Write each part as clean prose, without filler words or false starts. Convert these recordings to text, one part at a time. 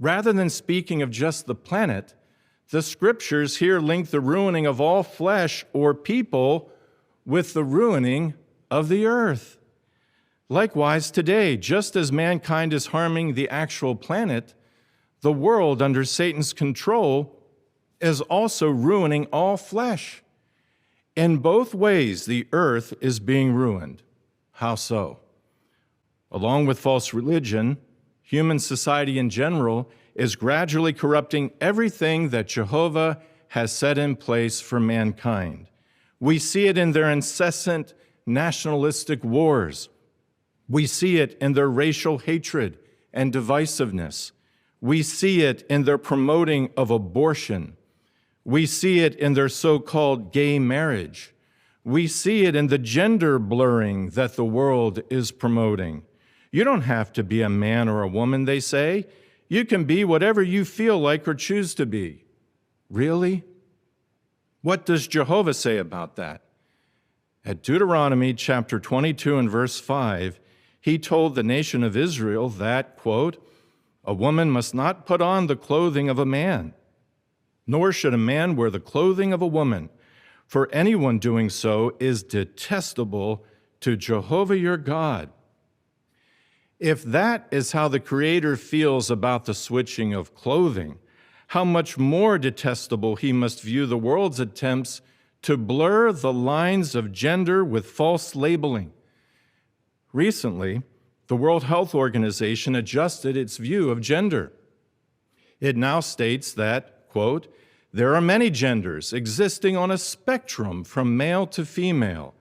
Rather than speaking of just the planet, the scriptures here link the ruining of all flesh or people with the ruining of the earth. Likewise, today, just as mankind is harming the actual planet, the world under Satan's control is also ruining all flesh. In both ways, the earth is being ruined. How so? Along with false religion, human society in general is gradually corrupting everything that Jehovah has set in place for mankind. We see it in their incessant nationalistic wars. We see it in their racial hatred and divisiveness. We see it in their promoting of abortion. We see it in their so-called gay marriage. We see it in the gender blurring that the world is promoting. You don't have to be a man or a woman, they say. You can be whatever you feel like or choose to be. Really? What does Jehovah say about that? At Deuteronomy chapter 22 and verse 5, he told the nation of Israel that, quote, "A woman must not put on the clothing of a man, nor should a man wear the clothing of a woman, for anyone doing so is detestable to Jehovah your God." If that is how the Creator feels about the switching of clothing, how much more detestable he must view the world's attempts to blur the lines of gender with false labeling. Recently, the World Health Organization adjusted its view of gender. It now states that, quote, "There are many genders existing on a spectrum from male to female."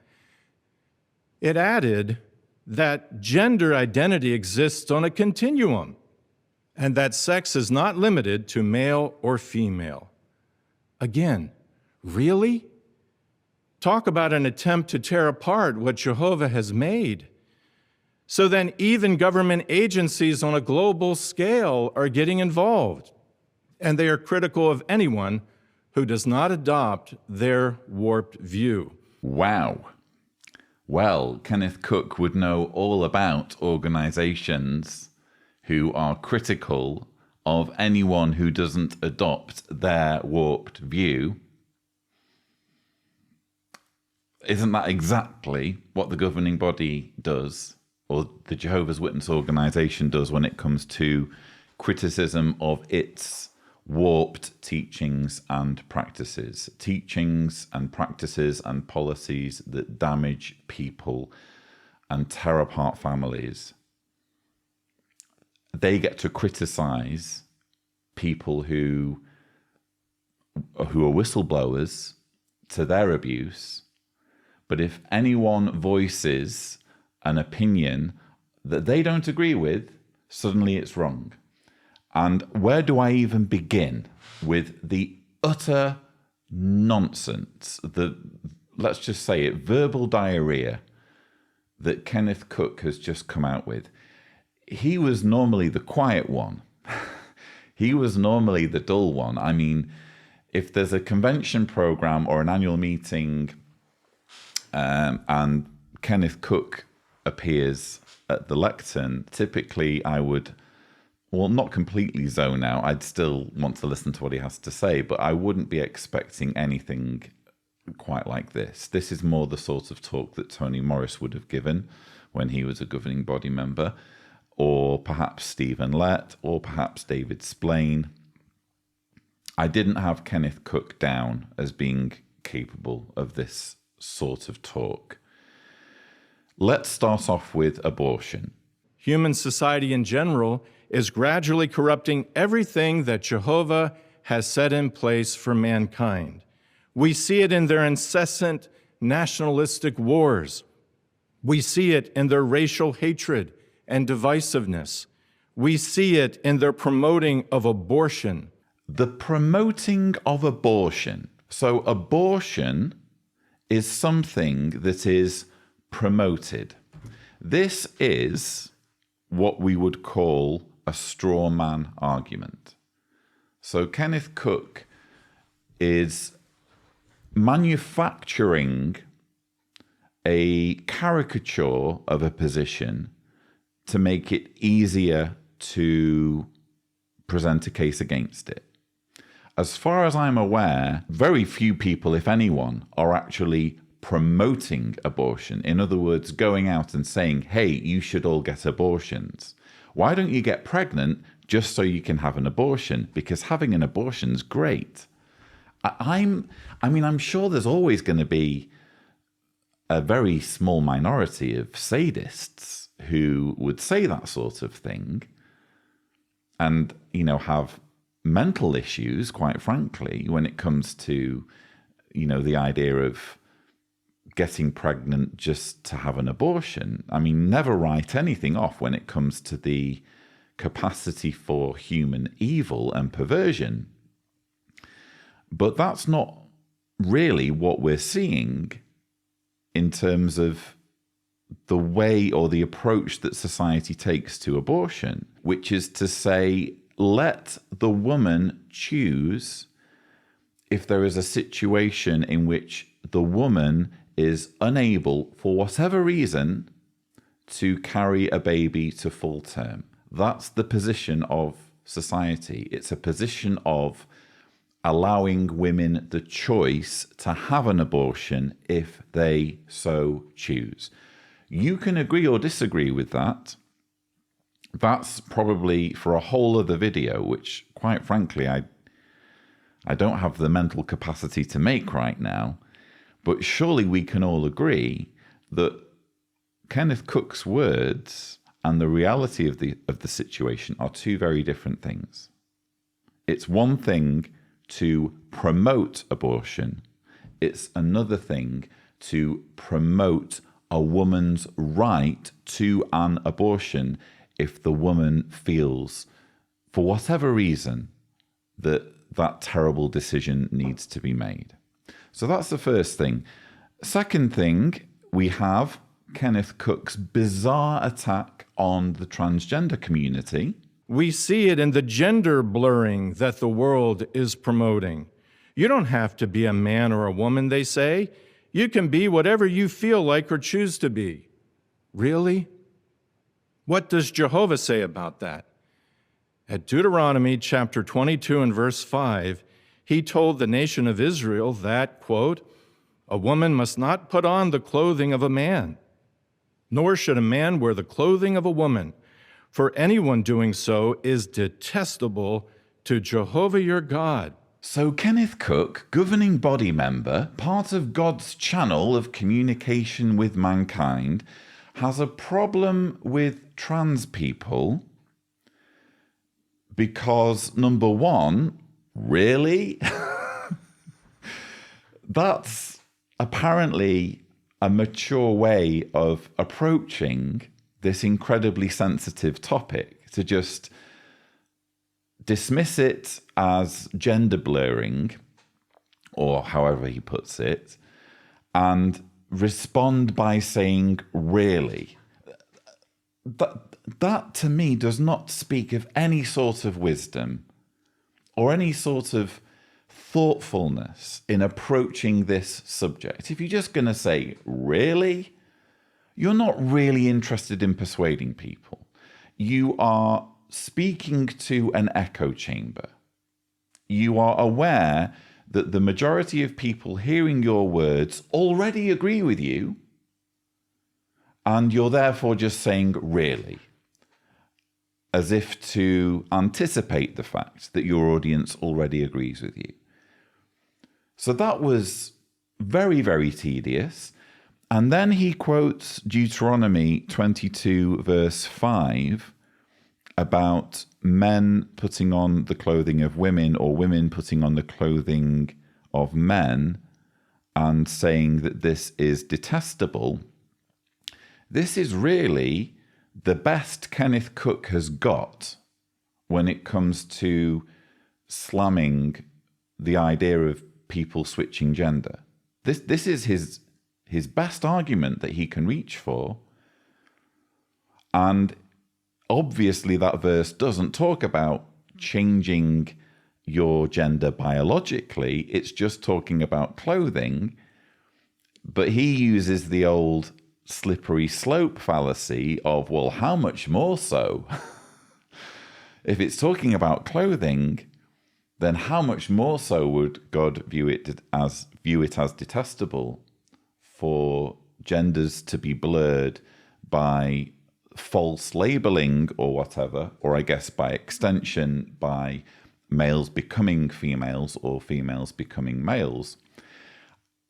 It added that gender identity exists on a continuum and that sex is not limited to male or female. Again, really? Talk about an attempt to tear apart what Jehovah has made. So then even government agencies on a global scale are getting involved, and they are critical of anyone who does not adopt their warped view. Wow. Well, Kenneth Cooke would know all about organizations who are critical of anyone who doesn't adopt their warped view. Isn't that exactly what the governing body does, or the Jehovah's Witness organization does, when it comes to criticism of its warped teachings and practices and policies that damage people and tear apart families? They get to criticize people who are whistleblowers to their abuse. But if anyone voices an opinion that they don't agree with, suddenly it's wrong. And where do I even begin with the utter nonsense, let's just say it, verbal diarrhea that Kenneth Cooke has just come out with? He was normally the quiet one. He was normally the dull one. I mean, if there's a convention program or an annual meeting and Kenneth Cooke appears at the lectern, typically I would, well, not completely zone out. I'd still want to listen to what he has to say, but I wouldn't be expecting anything quite like this. This is more the sort of talk that Tony Morris would have given when he was a governing body member, or perhaps Stephen Lett, or perhaps David Splain. I didn't have Kenneth Cooke down as being capable of this sort of talk. Let's start off with abortion. Human society in general is gradually corrupting everything that Jehovah has set in place for mankind. We see it in their incessant nationalistic wars. We see it in their racial hatred and divisiveness. We see it in their promoting of abortion. The promoting of abortion. So abortion is something that is promoted. This is what we would call a straw man argument. So Kenneth Cooke is manufacturing a caricature of a position to make it easier to present a case against it. As far as I'm aware, very few people, if anyone, are actually promoting abortion. In other words, going out and saying, hey, you should all get abortions. Why don't you get pregnant just so you can have an abortion? Because having an abortion's great. I'm sure there's always going to be a very small minority of sadists who would say that sort of thing and, have mental issues, quite frankly, when it comes to, the idea of getting pregnant just to have an abortion. Never write anything off when it comes to the capacity for human evil and perversion. But that's not really what we're seeing in terms of the way or the approach that society takes to abortion, which is to say, let the woman choose if there is a situation in which the woman is unable, for whatever reason, to carry a baby to full term. That's the position of society. It's a position of allowing women the choice to have an abortion if they so choose. You can agree or disagree with that. That's probably for a whole other video, which, quite frankly, I don't have the mental capacity to make right now. But surely we can all agree that Kenneth Cooke's words and the reality of the situation are two very different things. It's one thing to promote abortion. It's another thing to promote a woman's right to an abortion if the woman feels, for whatever reason, that terrible decision needs to be made. So that's the first thing. Second thing, we have Kenneth Cooke's bizarre attack on the transgender community. We see it in the gender blurring that the world is promoting. You don't have to be a man or a woman, they say. You can be whatever you feel like or choose to be. Really? What does Jehovah say about that? At Deuteronomy chapter 22 and verse 5, he told the nation of Israel that, quote, a woman must not put on the clothing of a man, nor should a man wear the clothing of a woman, for anyone doing so is detestable to Jehovah your God. So Kenneth Cooke, governing body member, part of God's channel of communication with mankind, has a problem with trans people because, number one, really? That's apparently a mature way of approaching this incredibly sensitive topic, to just dismiss it as gender blurring, or however he puts it, and respond by saying, really? That to me does not speak of any sort of wisdom or any sort of thoughtfulness in approaching this subject. If you're just going to say, really? You're not really interested in persuading people. You are speaking to an echo chamber. You are aware that the majority of people hearing your words already agree with you, and you're therefore just saying, really, as if to anticipate the fact that your audience already agrees with you. So that was very, very tedious. And then he quotes Deuteronomy 22, verse 5, about men putting on the clothing of women or women putting on the clothing of men, and saying that this is detestable. This is really the best Kenneth Cooke has got when it comes to slamming the idea of people switching gender. This is his best argument that he can reach for. And obviously that verse doesn't talk about changing your gender biologically. It's just talking about clothing. But he uses the old slippery slope fallacy of, well, how much more so? if it's talking about clothing, then how much more so would God view it as detestable for genders to be blurred by false labeling or whatever, or I guess by extension by males becoming females or females becoming males.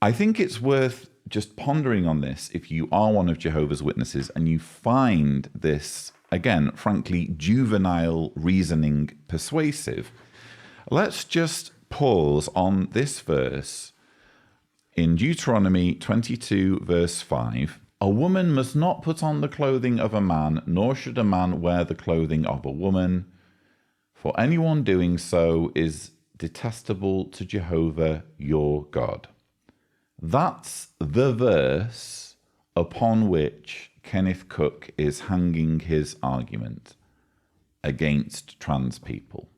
I think it's worth just pondering on this if you are one of Jehovah's Witnesses and you find this, again, frankly, juvenile reasoning persuasive. Let's just pause on this verse in Deuteronomy 22, verse 5. A woman must not put on the clothing of a man, nor should a man wear the clothing of a woman, for anyone doing so is detestable to Jehovah your God. That's the verse upon which Kenneth Cooke is hanging his argument against trans people.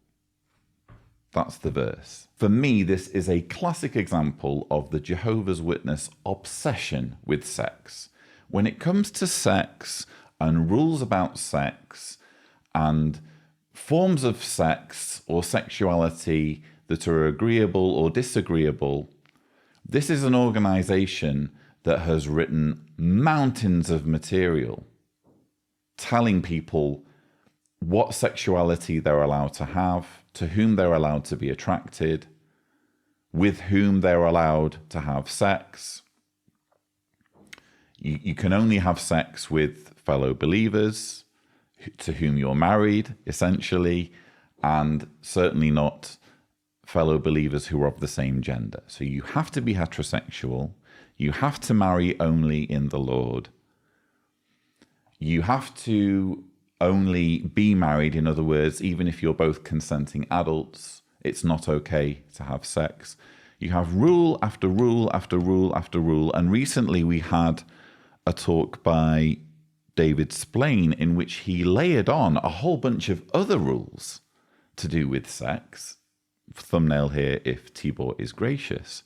That's the verse. For me, this is a classic example of the Jehovah's Witness obsession with sex. When it comes to sex and rules about sex and forms of sex or sexuality that are agreeable or disagreeable, this is an organization that has written mountains of material telling people what sexuality they're allowed to have, to whom they're allowed to be attracted, with whom they're allowed to have sex. You can only have sex with fellow believers to whom you're married, essentially, and certainly not fellow believers who are of the same gender. So you have to be heterosexual. You have to marry only in the Lord. You have to only be married, in other words, even if you're both consenting adults, it's not okay to have sex. You have rule after rule after rule after rule. And recently we had a talk by David Splain in which he layered on a whole bunch of other rules to do with sex. Thumbnail here, if Tibor is gracious.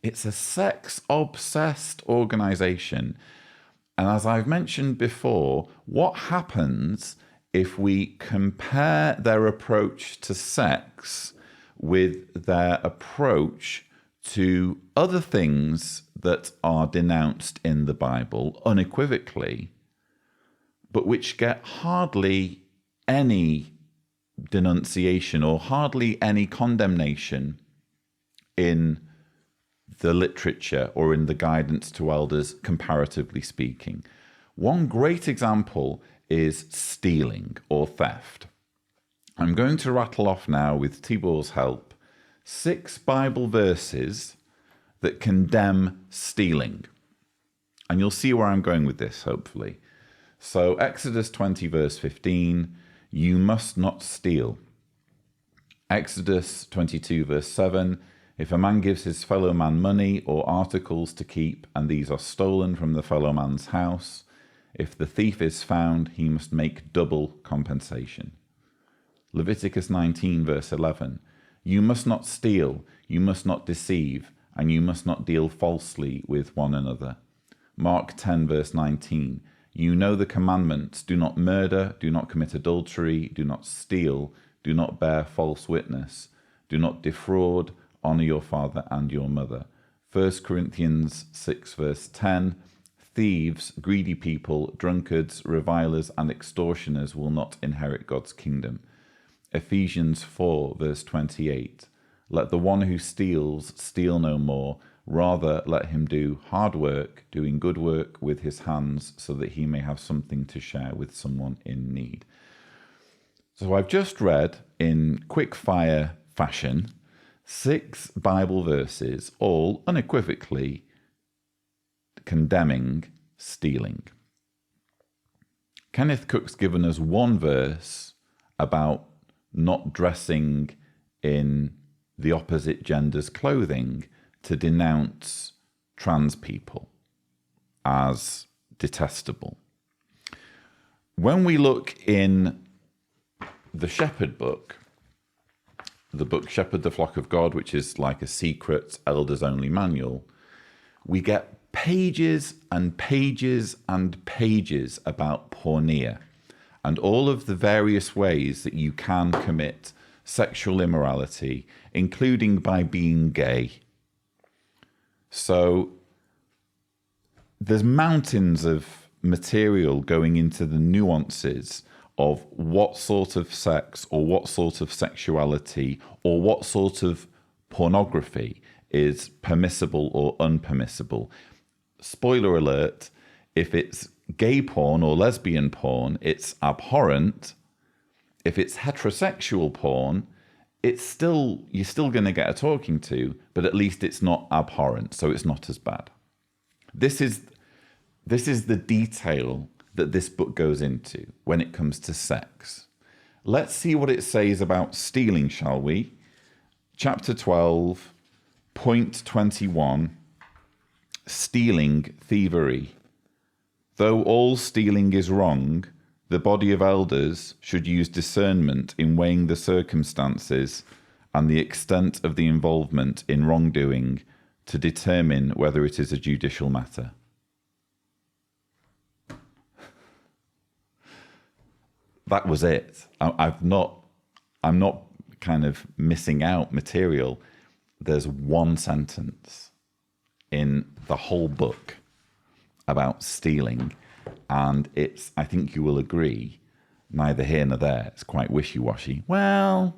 It's a sex-obsessed organization. And as I've mentioned before, what happens if we compare their approach to sex with their approach to other things that are denounced in the Bible unequivocally, but which get hardly any denunciation or hardly any condemnation in the literature or in the guidance to elders, comparatively speaking. One great example is stealing or theft. I'm going to rattle off now, with Tibor's help, 6 Bible verses that condemn stealing. And you'll see where I'm going with this, hopefully. So Exodus 20, verse 15, you must not steal. Exodus 22, verse 7, if a man gives his fellow man money or articles to keep, and these are stolen from the fellow man's house, if the thief is found, he must make double compensation. Leviticus 19, verse 11, you must not steal, you must not deceive, and you must not deal falsely with one another. Mark 10, verse 19, you know the commandments, do not murder, do not commit adultery, do not steal, do not bear false witness, do not defraud, honor your father and your mother. 1 Corinthians 6, verse 10, thieves, greedy people, drunkards, revilers, and extortioners will not inherit God's kingdom. Ephesians 4, verse 28, let the one who steals steal no more, rather let him do hard work, doing good work with his hands, so that he may have something to share with someone in need. So I've just read, in quick fire fashion, 6 Bible verses, all unequivocally condemning stealing. Kenneth Cooke's given us one verse about not dressing in the opposite gender's clothing to denounce trans people as detestable. When we look in the Shepherd book, the book Shepherd the Flock of God, which is like a secret elders-only manual, we get pages and pages and pages about porneia and all of the various ways that you can commit sexual immorality, including by being gay. So there's mountains of material going into the nuances of what sort of sex or what sort of sexuality or what sort of pornography is permissible or unpermissible. Spoiler alert, if it's gay porn or lesbian porn, it's abhorrent. If it's heterosexual porn, you're still going to get a talking to, but at least it's not abhorrent, so it's not as bad. This is the detail that this book goes into when it comes to sex. Let's see what it says about stealing, shall we? Chapter 12, point 21, stealing, thievery. Though all stealing is wrong, the body of elders should use discernment in weighing the circumstances and the extent of the involvement in wrongdoing to determine whether it is a judicial matter. That was it. I'm not kind of missing out material. There's one sentence in the whole book about stealing, and it's, I think you will agree, neither here nor there. It's quite wishy-washy. Well,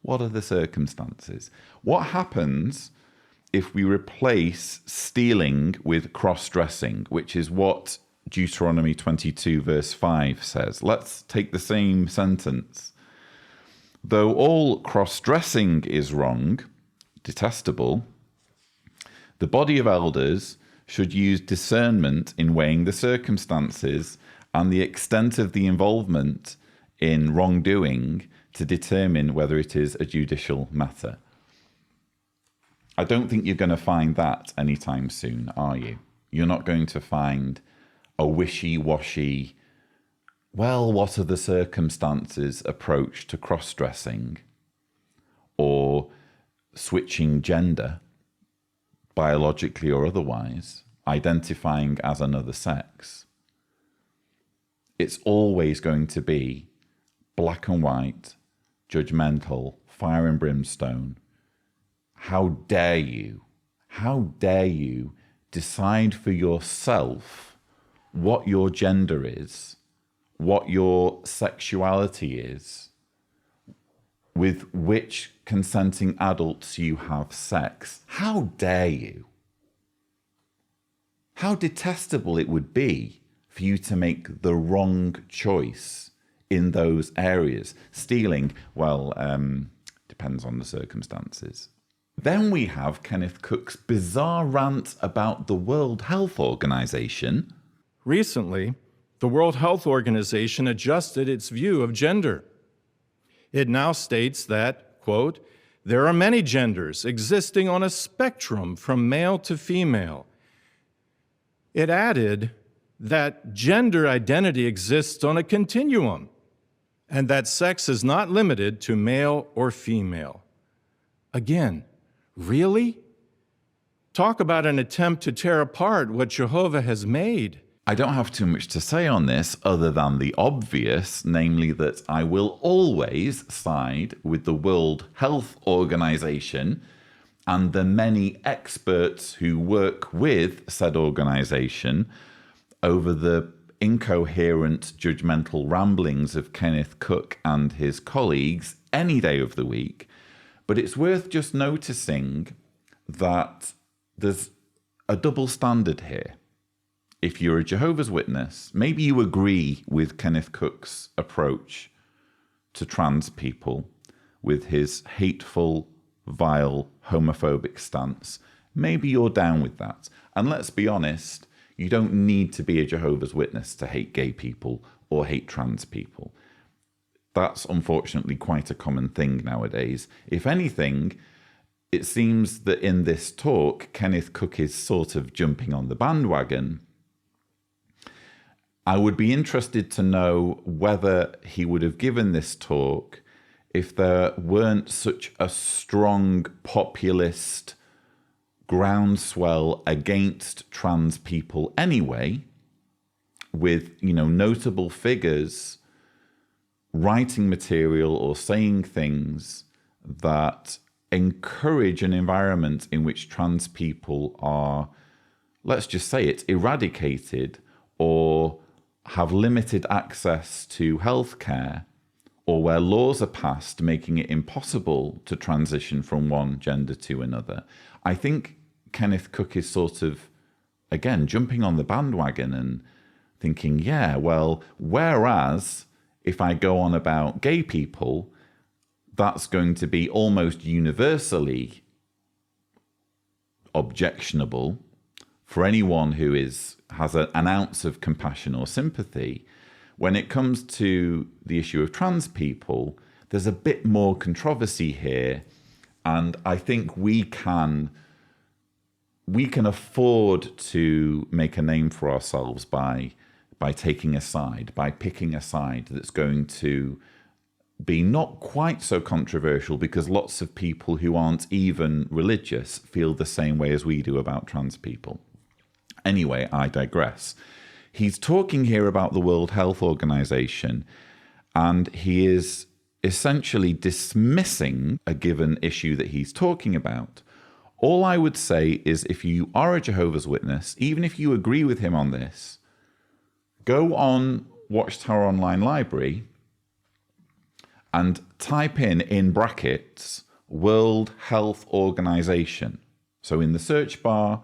what are the circumstances? What happens if we replace stealing with cross-dressing, which is what Deuteronomy 22 verse 5 says? Let's take the same sentence. Though all cross-dressing is wrong, detestable, the body of elders should use discernment in weighing the circumstances and the extent of the involvement in wrongdoing to determine whether it is a judicial matter. I don't think you're going to find that anytime soon, are you? You're not going to find a wishy-washy, well, what are the circumstances approach to cross-dressing or switching gender, biologically or otherwise, identifying as another sex. It's always going to be black and white, judgmental, fire and brimstone. How dare you decide for yourself what your gender is, what your sexuality is, with which consenting adults you have sex? How dare you? How detestable it would be for you to make the wrong choice in those areas. Stealing, well, depends on the circumstances. Then we have Kenneth Cooke's bizarre rant about the World Health Organization. Recently, the World Health Organization adjusted its view of gender. It now states that, quote, there are many genders existing on a spectrum from male to female. It added that gender identity exists on a continuum and that sex is not limited to male or female. Again, really? Talk about an attempt to tear apart what Jehovah has made. I don't have too much to say on this other than the obvious, namely that I will always side with the World Health Organization and the many experts who work with said organization over the incoherent, judgmental ramblings of Kenneth Cooke and his colleagues any day of the week. But it's worth just noticing that there's a double standard here. If you're a Jehovah's Witness, maybe you agree with Kenneth Cooke's approach to trans people, with his hateful, vile, homophobic stance. Maybe you're down with that. And let's be honest, you don't need to be a Jehovah's Witness to hate gay people or hate trans people. That's unfortunately quite a common thing nowadays. If anything, it seems that in this talk, Kenneth Cooke is sort of jumping on the bandwagon. I would be interested to know whether he would have given this talk if there weren't such a strong populist groundswell against trans people anyway, with, notable figures writing material or saying things that encourage an environment in which trans people are, let's just say it, eradicated or have limited access to healthcare, or where laws are passed making it impossible to transition from one gender to another. I think Kenneth Cooke is sort of, again, jumping on the bandwagon and thinking, yeah, well, whereas if I go on about gay people, that's going to be almost universally objectionable for anyone who has an ounce of compassion or sympathy. When it comes to the issue of trans people, there's a bit more controversy here, and I think we can afford to make a name for ourselves by taking a side, by picking a side that's going to be not quite so controversial, because lots of people who aren't even religious feel the same way as we do about trans people. Anyway, I digress. He's talking here about the World Health Organization, and he is essentially dismissing a given issue that he's talking about. All I would say is, if you are a Jehovah's Witness, even if you agree with him on this, go on Watchtower Online Library and type in brackets, World Health Organization. So in the search bar,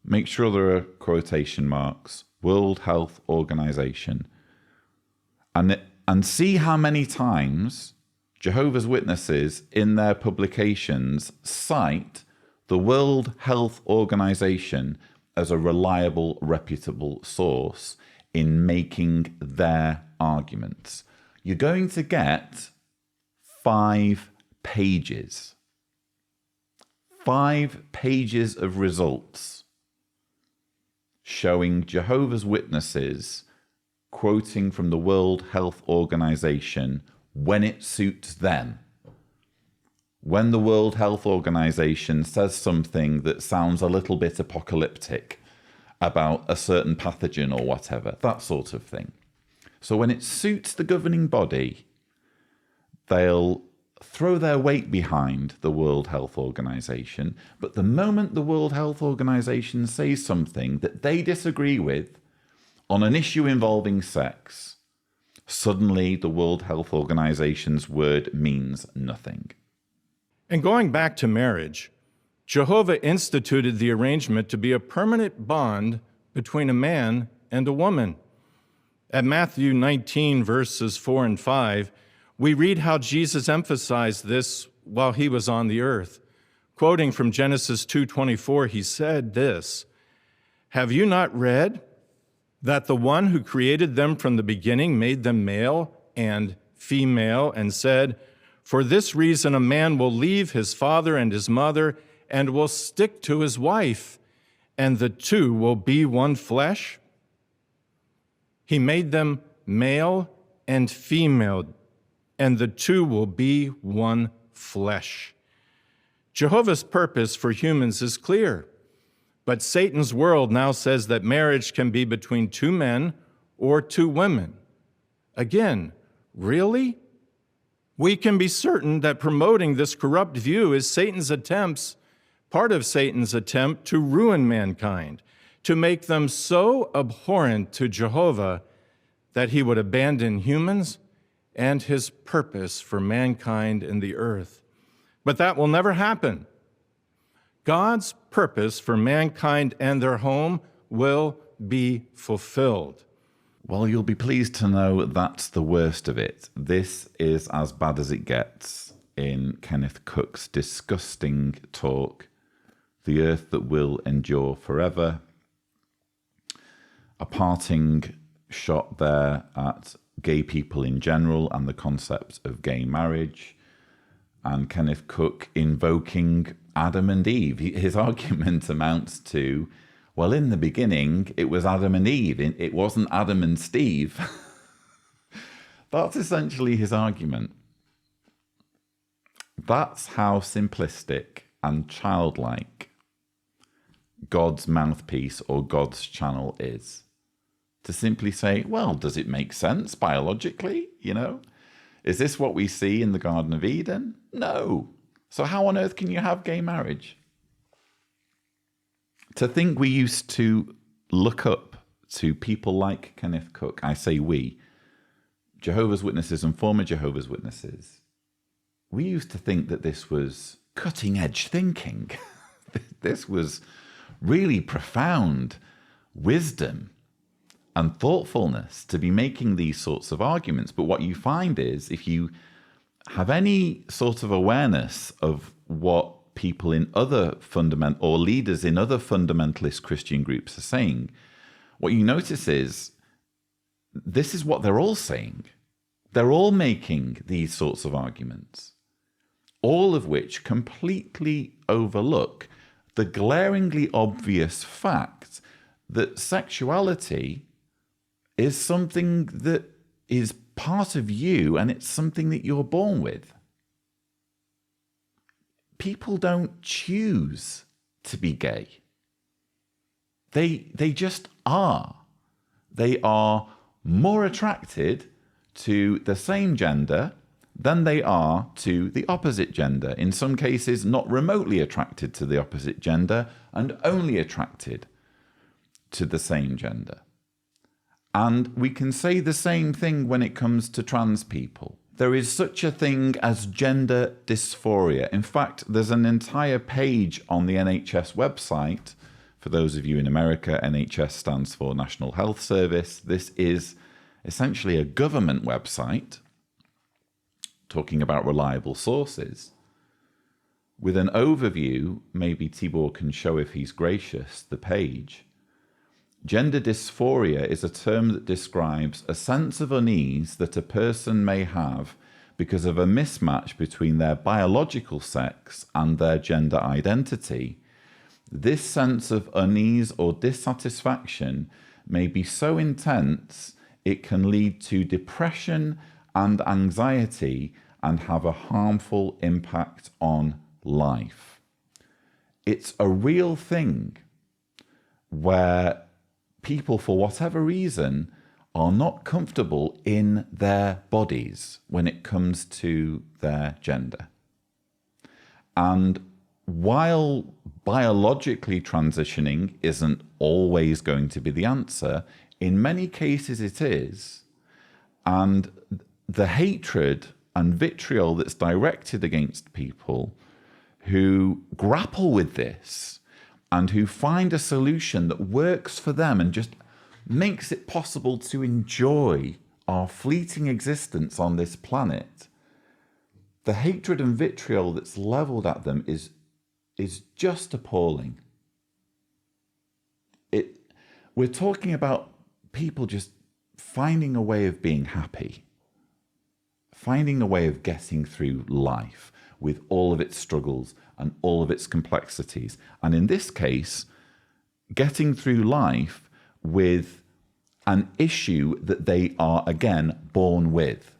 make sure there are quotation marks, World Health Organization, and see how many times Jehovah's Witnesses in their publications cite the World Health Organization as a reliable, reputable source in making their arguments. You're going to get 5 pages. 5 pages of results showing Jehovah's Witnesses quoting from the World Health Organization when it suits them. When the World Health Organization says something that sounds a little bit apocalyptic about a certain pathogen or whatever, that sort of thing. So when it suits the governing body, they'll throw their weight behind the World Health Organization. But the moment the World Health Organization says something that they disagree with on an issue involving sex, suddenly the World Health Organization's word means nothing. And going back to marriage, Jehovah instituted the arrangement to be a permanent bond between a man and a woman. At Matthew 19, verses 4 and 5, we read how Jesus emphasized this while he was on the earth. Quoting from Genesis 2:24, he said this, "Have you not read that the one who created them from the beginning made them male and female, and said, 'For this reason a man will leave his father and his mother and will stick to his wife, and the two will be one flesh'? He made them male and female, and the two will be one flesh." Jehovah's purpose for humans is clear, but Satan's world now says that marriage can be between 2 men or 2 women. Again, really? We can be certain that promoting this corrupt view is part of Satan's attempt to ruin mankind, to make them so abhorrent to Jehovah that he would abandon humans and his purpose for mankind in the earth. But that will never happen. God's purpose for mankind and their home will be fulfilled. Well, you'll be pleased to know that's the worst of it. This is as bad as it gets in Kenneth Cooke's disgusting talk, "The Earth That Will Endure Forever." A parting shot there at gay people in general and the concept of gay marriage, and Kenneth Cooke invoking Adam and Eve. His argument amounts to, well, in the beginning, it was Adam and Eve. It wasn't Adam and Steve. That's essentially his argument. That's how simplistic and childlike God's mouthpiece or God's channel is. To simply say, well, does it make sense biologically, Is this what we see in the Garden of Eden? No. So how on earth can you have gay marriage? To think we used to look up to people like Kenneth Cooke, I say we, Jehovah's Witnesses and former Jehovah's Witnesses, we used to think that this was cutting edge thinking. This was really profound wisdom and thoughtfulness to be making these sorts of arguments. But what you find is, if you have any sort of awareness of what people in other or leaders in other fundamentalist Christian groups are saying, what you notice is this is what they're all saying. They're all making these sorts of arguments, all of which completely overlook the glaringly obvious fact that sexuality is something that is part of you, and it's something that you're born with. People don't choose to be gay. They just are. They are more attracted to the same gender than they are to the opposite gender. In some cases, not remotely attracted to the opposite gender and only attracted to the same gender. And we can say the same thing when it comes to trans people. There is such a thing as gender dysphoria. In fact, there's an entire page on the NHS website. For those of you in America, NHS stands for National Health Service. This is essentially a government website talking about reliable sources, with an overview. Maybe Tibor can show, if he's gracious, the page. Gender dysphoria is a term that describes a sense of unease that a person may have because of a mismatch between their biological sex and their gender identity. This sense of unease or dissatisfaction may be so intense it can lead to depression and anxiety and have a harmful impact on life. It's a real thing where people, for whatever reason, are not comfortable in their bodies when it comes to their gender. And while biologically transitioning isn't always going to be the answer, in many cases it is. And the hatred and vitriol that's directed against people who grapple with this and who find a solution that works for them and just makes it possible to enjoy our fleeting existence on this planet, the hatred and vitriol that's leveled at them is just appalling. We're talking about people just finding a way of being happy, finding a way of getting through life with all of its struggles and all of its complexities. And in this case, getting through life with an issue that they are, again, born with.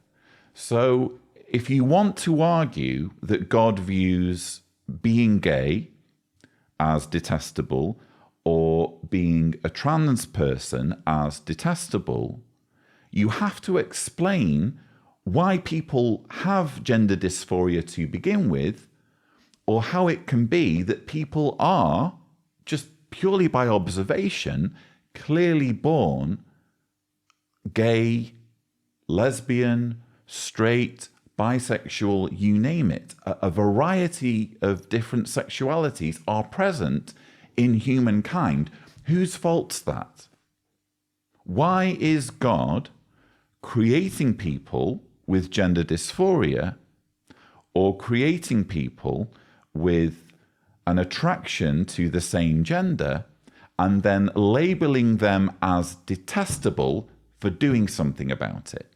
So if you want to argue that God views being gay as detestable or being a trans person as detestable, you have to explain why people have gender dysphoria to begin with, or how it can be that people are, just purely by observation, clearly born gay, lesbian, straight, bisexual, you name it. A variety of different sexualities are present in humankind. Whose fault's that? Why is God creating people with gender dysphoria or creating people with an attraction to the same gender and then labeling them as detestable for doing something about it?